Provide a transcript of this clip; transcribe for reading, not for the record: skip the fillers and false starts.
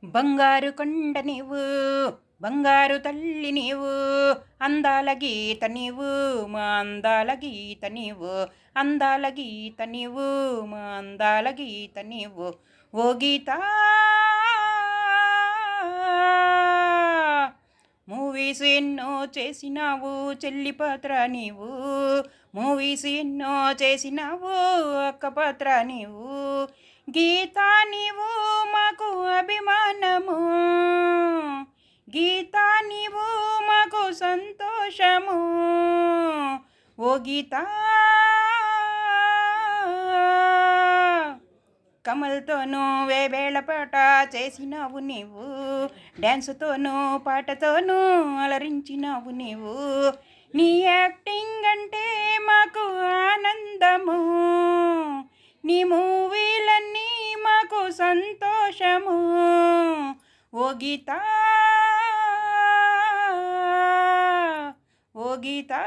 బంగారు కొండ నీవు బంగారు తల్లి నీవు అందాల గీత నీవు మా అందాల గీత నీవు అందాల గీత నీవు మా అందాల గీత నీవు ఓ గీత మూవీస్ ఎన్నో చేసినావు చెల్లి పాత్ర నీవు మూవీస్ ఎన్నో చేసినావు అక్క పాత్ర నీవు గీతా నీవు మాకు అభిమానము గీతా నీవు మాకు సంతోషము ఓ గీతా కమల్తోనూ వేవేళ పాట చేసినావు నీవు డ్యాన్సుతోనూ పాటతోనూ అలరించినావు నీవు నీ యాక్టింగ్ అంటే మాకు ఆనందము నీ మూవీలన్నీ మాకు సంతోషము ఓ గీతా ఓ గీతా